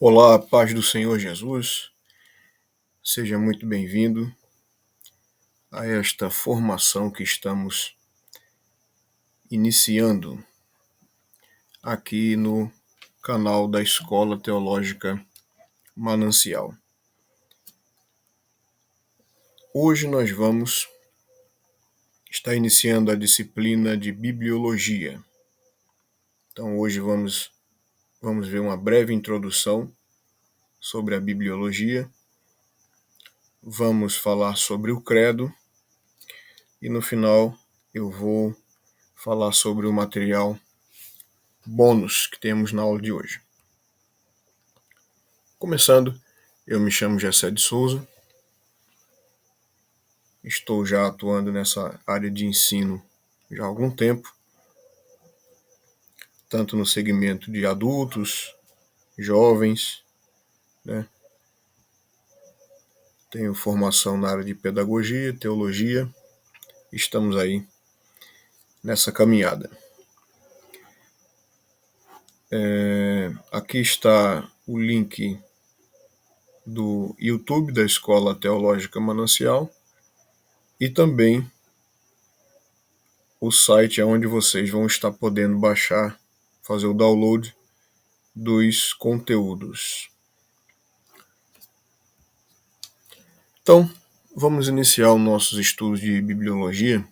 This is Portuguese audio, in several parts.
Olá, paz do Senhor Jesus, seja muito bem-vindo a esta formação que estamos iniciando aqui no canal da Escola Teológica Manancial. Hoje nós vamos estar iniciando a disciplina de Bibliologia. Então hoje vamos ver uma breve introdução sobre a Bibliologia, vamos falar sobre o Credo e no final eu vou falar sobre o material bônus que temos na aula de hoje. Começando, eu me chamo Gessé de Souza, estou já atuando nessa área de ensino já há algum tempo, tanto no segmento de adultos, jovens, né? Tenho formação na área de pedagogia, teologia, estamos aí nessa caminhada. Aqui está o link do YouTube da Escola Teológica Manancial e também o site onde vocês vão estar podendo baixar, fazer o download dos conteúdos. Então, vamos iniciar os nossos estudos de bibliologia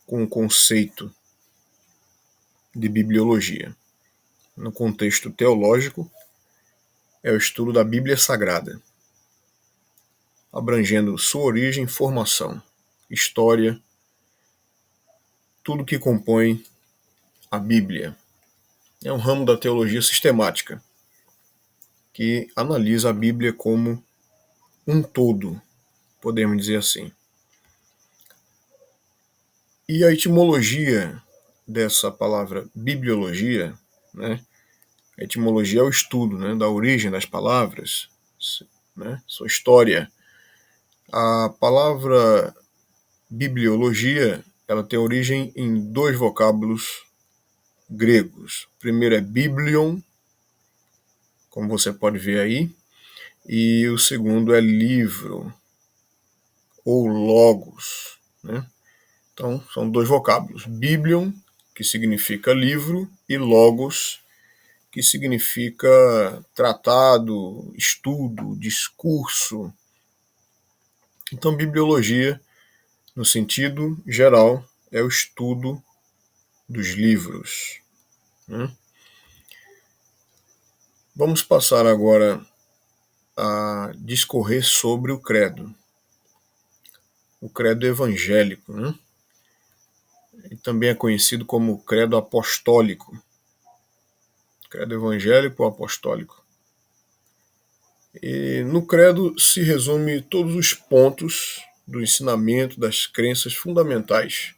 com o conceito de bibliologia. No contexto teológico, é o estudo da Bíblia Sagrada, abrangendo sua origem, formação, história, tudo que compõe a Bíblia. É um ramo da teologia sistemática, que analisa a Bíblia como um todo, podemos dizer assim. E a etimologia dessa palavra bibliologia, né? A etimologia é o estudo, né, da origem das palavras, né, sua história. A palavra bibliologia, ela tem origem em dois vocábulos gregos. O primeiro é biblion, como você pode ver aí, e o segundo é livro, ou logos, né? Então, são dois vocábulos. Biblion, que significa livro, e logos, que significa tratado, estudo, discurso. Então, bibliologia, no sentido geral, é o estudo dos livros, né? Vamos passar agora a discorrer sobre o credo. O credo evangélico, né? E também é conhecido como credo apostólico. Credo evangélico ou apostólico. E no credo se resume todos os pontos do ensinamento, das crenças fundamentais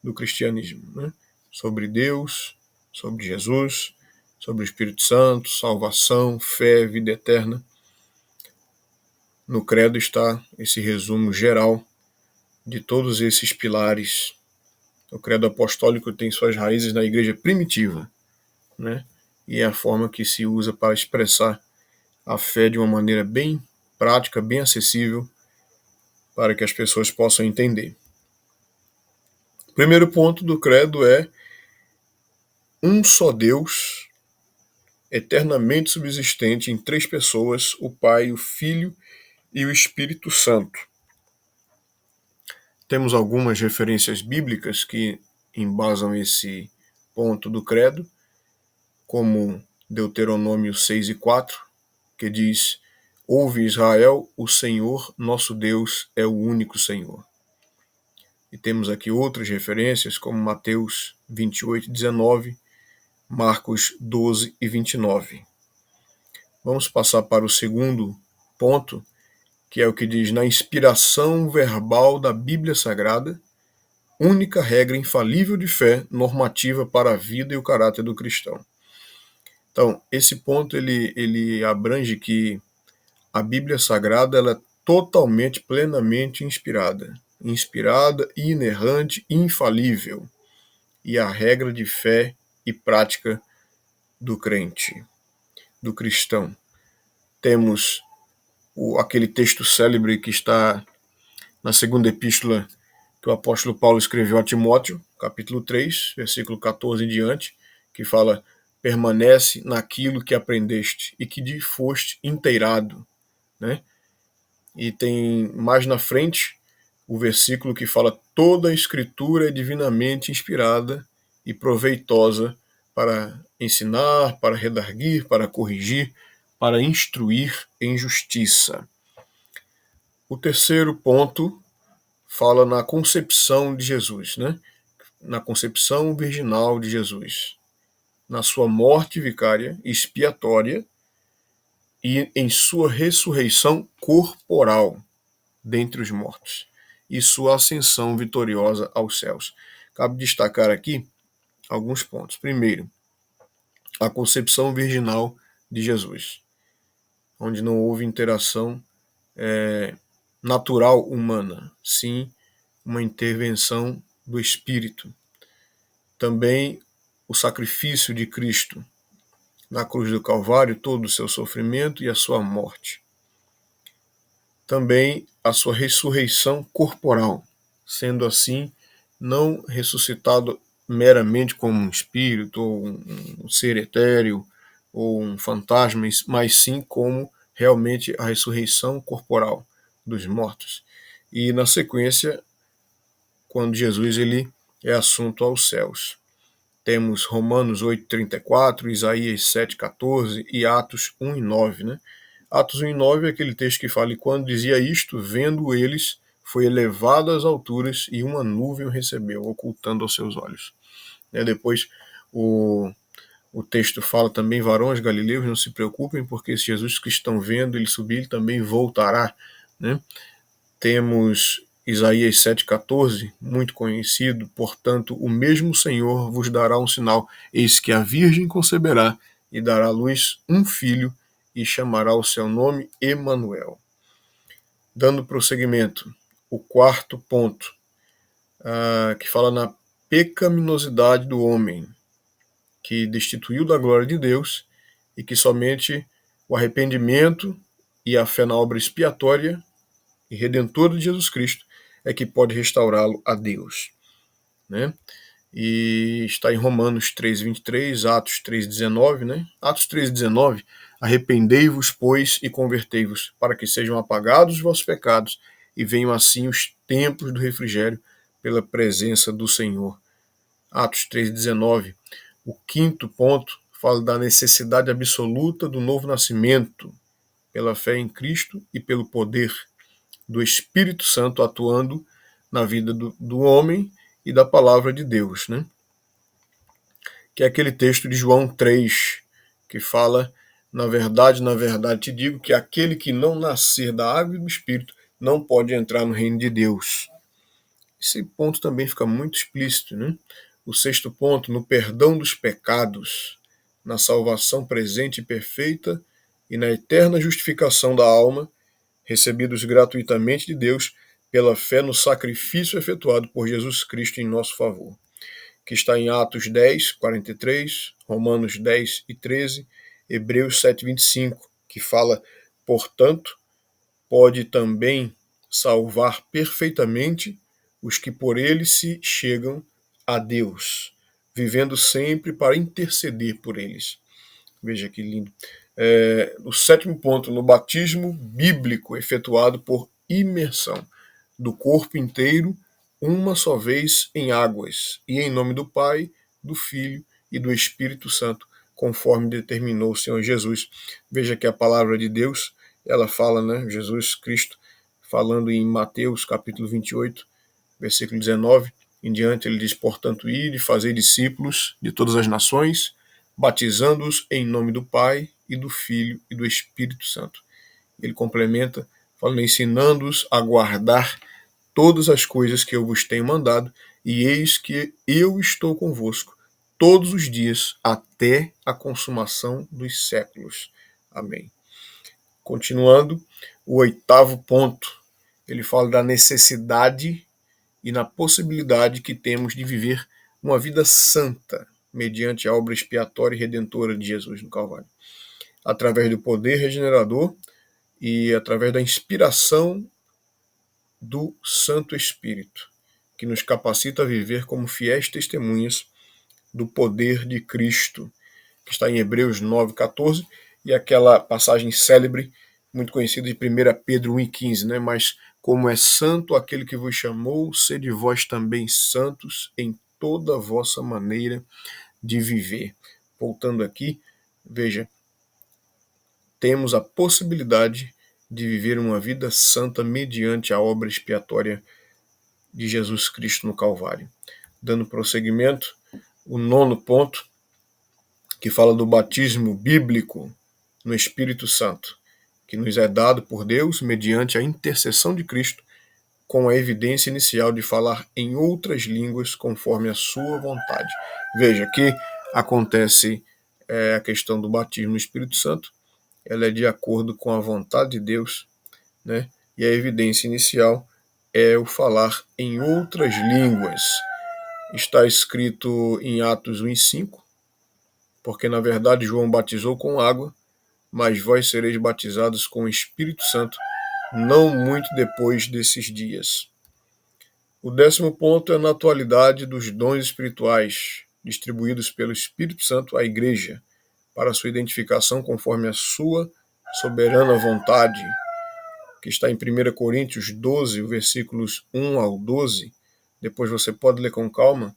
do cristianismo, né? Sobre Deus, sobre Jesus, sobre o Espírito Santo, salvação, fé, vida eterna. No credo está esse resumo geral de todos esses pilares. O credo apostólico tem suas raízes na igreja primitiva, né? E é a forma que se usa para expressar a fé de uma maneira bem prática, bem acessível, para que as pessoas possam entender. O primeiro ponto do credo é um só Deus, eternamente subsistente em três pessoas, o Pai, o Filho e o Espírito Santo. Temos algumas referências bíblicas que embasam esse ponto do credo, como Deuteronômio 6:4, que diz: Ouve Israel, o Senhor, nosso Deus, é o único Senhor. E temos aqui outras referências, como Mateus 28:19, Marcos 12:29. Vamos passar para o segundo ponto, que é o que diz: na inspiração verbal da Bíblia Sagrada, única regra infalível de fé, normativa para a vida e o caráter do cristão. Então, esse ponto ele abrange que a Bíblia Sagrada ela é totalmente, plenamente inspirada. inspirada, inerrante, infalível, e a regra de fé e prática do crente, do cristão. Temos aquele texto célebre que está na segunda epístola que o apóstolo Paulo escreveu a Timóteo, capítulo 3, versículo 14 em diante, que fala: permanece naquilo que aprendeste e que te foste inteirado, né? E tem mais na frente o versículo que fala: toda a escritura é divinamente inspirada e proveitosa para ensinar, para redarguir, para corrigir, para instruir em justiça. O terceiro ponto fala na concepção de Jesus, né? Na concepção virginal de Jesus, na sua morte vicária, expiatória, e em sua ressurreição corporal dentre os mortos, e sua ascensão vitoriosa aos céus. Cabe destacar aqui alguns pontos. Primeiro, a concepção virginal de Jesus, onde não houve interação natural humana, sim uma intervenção do Espírito. Também o sacrifício de Cristo na cruz do Calvário, todo o seu sofrimento e a sua morte. Também a sua ressurreição corporal, sendo assim não ressuscitado meramente como um espírito, ou um ser etéreo, ou um fantasma, mas sim como realmente a ressurreição corporal dos mortos. E na sequência, quando Jesus ele é assunto aos céus. Temos Romanos 8,34, Isaías 7,14 e Atos 1,9. Né? Atos 1,9 é aquele texto que fala: e quando dizia isto, vendo eles, foi elevado às alturas e uma nuvem o recebeu, ocultando aos seus olhos. Depois o texto fala também: varões galileus, não se preocupem, porque se Jesus que estão vendo ele subir, ele também voltará. Né? Temos Isaías 7,14, muito conhecido: portanto, o mesmo Senhor vos dará um sinal, eis que a Virgem conceberá e dará à luz um filho, e chamará o seu nome Emanuel. Dando prosseguimento, o quarto ponto, que fala na pecaminosidade do homem, que destituiu da glória de Deus, e que somente o arrependimento e a fé na obra expiatória e redentora de Jesus Cristo é que pode restaurá-lo a Deus. Né? E está em Romanos 3,23, Atos 3,19, né? Atos 3,19, arrependei-vos, pois, e convertei-vos, para que sejam apagados os vossos pecados, e venham assim os tempos do refrigério pela presença do Senhor. Atos 3,19. O quinto ponto fala da necessidade absoluta do novo nascimento, pela fé em Cristo e pelo poder do Espírito Santo atuando na vida do homem e da palavra de Deus, né? Que é aquele texto de João 3, que fala: na verdade te digo que aquele que não nascer da água e do Espírito não pode entrar no reino de Deus. Esse ponto também fica muito explícito, né? O sexto ponto, no perdão dos pecados, na salvação presente e perfeita e na eterna justificação da alma, recebidos gratuitamente de Deus pela fé no sacrifício efetuado por Jesus Cristo em nosso favor, que está em Atos 10, 43, Romanos 10 e 13, Hebreus 7, 25, que fala: portanto, pode também salvar perfeitamente os que por ele se chegam a Deus, vivendo sempre para interceder por eles. Veja que lindo. O sétimo ponto, no batismo bíblico efetuado por imersão do corpo inteiro, uma só vez em águas, e em nome do Pai, do Filho e do Espírito Santo, conforme determinou o Senhor Jesus. Veja que a palavra de Deus, ela fala, né, Jesus Cristo, falando em Mateus capítulo 28, versículo 19, em diante, ele diz: portanto, ide, fazei discípulos de todas as nações, batizando-os em nome do Pai, e do Filho e do Espírito Santo. Ele complementa, falando: ensinando-os a guardar todas as coisas que eu vos tenho mandado, e eis que eu estou convosco todos os dias, até a consumação dos séculos. Amém. Continuando, o oitavo ponto, ele fala da necessidade e na possibilidade que temos de viver uma vida santa mediante a obra expiatória e redentora de Jesus no Calvário, através do poder regenerador e através da inspiração do Santo Espírito, que nos capacita a viver como fiéis testemunhas do poder de Cristo, que está em Hebreus 9,14, e aquela passagem célebre, muito conhecida de 1 Pedro 1,15, né? Mas como é santo aquele que vos chamou, sede vós também santos em toda a vossa maneira de viver. Voltando aqui, veja, temos a possibilidade de viver uma vida santa mediante a obra expiatória de Jesus Cristo no Calvário. Dando prosseguimento, o 9º ponto, que fala do batismo bíblico no Espírito Santo, que nos é dado por Deus mediante a intercessão de Cristo, com a evidência inicial de falar em outras línguas conforme a sua vontade. Veja que acontece a questão do batismo no Espírito Santo, ela é de acordo com a vontade de Deus, né? E a evidência inicial é o falar em outras línguas. Está escrito em Atos 1,5, porque na verdade João batizou com água, mas vós sereis batizados com o Espírito Santo não muito depois desses dias. O 10º ponto é na atualidade dos dons espirituais distribuídos pelo Espírito Santo à Igreja, para sua identificação conforme a sua soberana vontade, que está em 1 Coríntios 12, versículos 1 ao 12. Depois você pode ler com calma,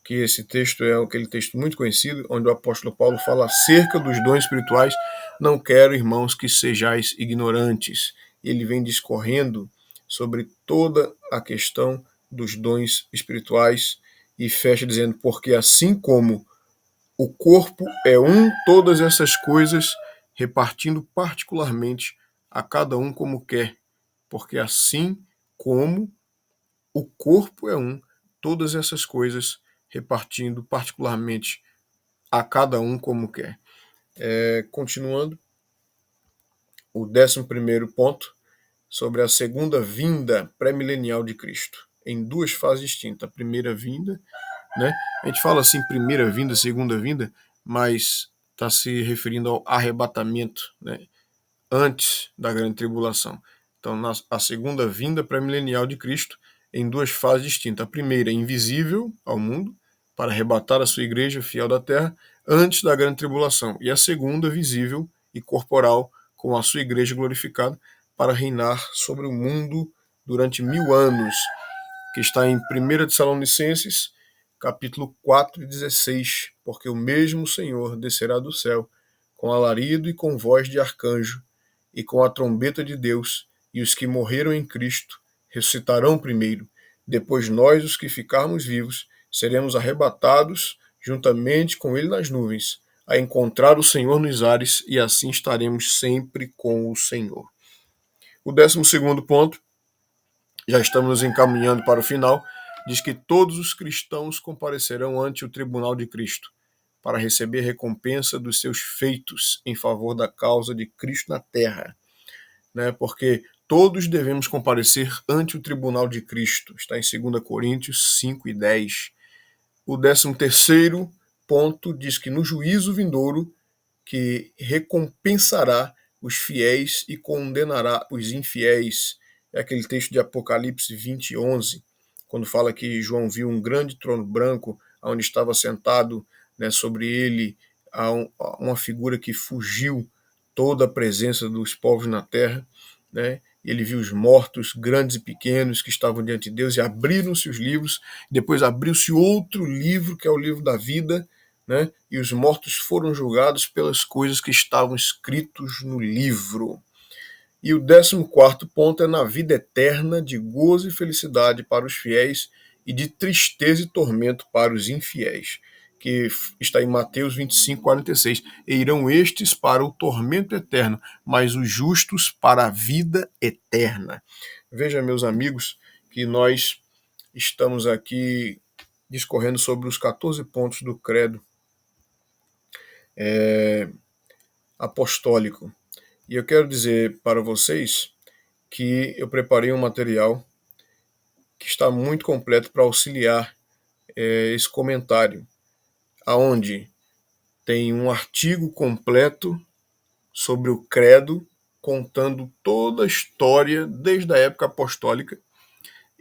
que esse texto é aquele texto muito conhecido, onde o apóstolo Paulo fala acerca dos dons espirituais. Não quero, irmãos, que sejais ignorantes. Ele vem discorrendo sobre toda a questão dos dons espirituais e fecha dizendo, porque assim como o corpo é um, todas essas coisas repartindo particularmente a cada um como quer, porque assim como o corpo é um, todas essas coisas repartindo particularmente a cada um como quer. Continuando, o 11º ponto, sobre a segunda vinda pré-milenial de Cristo, em duas fases distintas. A primeira vinda, né? A gente fala assim, primeira vinda, segunda vinda, mas está se referindo ao arrebatamento, né? Antes da grande tribulação. Então, a segunda vinda pré-milenial de Cristo em duas fases distintas. A primeira, invisível ao mundo, para arrebatar a sua igreja fiel da terra, antes da grande tribulação. E a segunda, visível e corporal, com a sua igreja glorificada, para reinar sobre o mundo durante 1000 anos, que está em 1 Tessalonicenses, capítulo 4, 16. Porque o mesmo Senhor descerá do céu, com alarido e com voz de arcanjo, e com a trombeta de Deus, e os que morreram em Cristo ressuscitarão primeiro. Depois nós, os que ficarmos vivos, seremos arrebatados juntamente com ele nas nuvens, a encontrar o Senhor nos ares, e assim estaremos sempre com o Senhor. O 12º ponto, já estamos nos encaminhando para o final, diz que todos os cristãos comparecerão ante o tribunal de Cristo, para receber recompensa dos seus feitos em favor da causa de Cristo na terra, né? Porque todos devemos comparecer ante o tribunal de Cristo. Está em 2 Coríntios 5 e 10. O 13º ponto diz que no juízo vindouro, que recompensará os fiéis e condenará os infiéis. É aquele texto de Apocalipse 20, 11, quando fala que João viu um grande trono branco, onde estava sentado, né, sobre ele uma figura que fugiu toda a presença dos povos na terra, né? Ele viu os mortos, grandes e pequenos, que estavam diante de Deus, e abriram-se os livros. Depois abriu-se outro livro, que é o livro da vida, né? E os mortos foram julgados pelas coisas que estavam escritos no livro. E o 14º ponto é na vida eterna de gozo e felicidade para os fiéis e de tristeza e tormento para os infiéis, que está em Mateus 25, 46. E irão estes para o tormento eterno, mas os justos para a vida eterna. Veja, meus amigos, que nós estamos aqui discorrendo sobre os 14 pontos do credo apostólico. E eu quero dizer para vocês que eu preparei um material que está muito completo para auxiliar esse comentário, aonde tem um artigo completo sobre o credo, contando toda a história desde a época apostólica,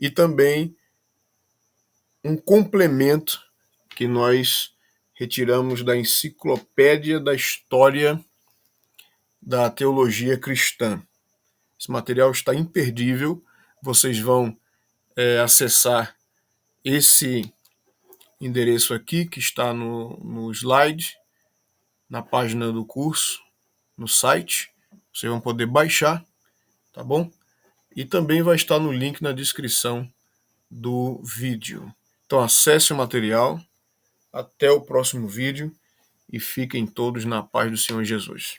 e também um complemento que nós retiramos da Enciclopédia da História da Teologia Cristã. Esse material está imperdível. Vocês vão acessar esse endereço aqui, que está no slide, na página do curso, no site. Vocês vão poder baixar, tá bom? E também vai estar no link na descrição do vídeo. Então acesse o material. Até o próximo vídeo e fiquem todos na paz do Senhor Jesus.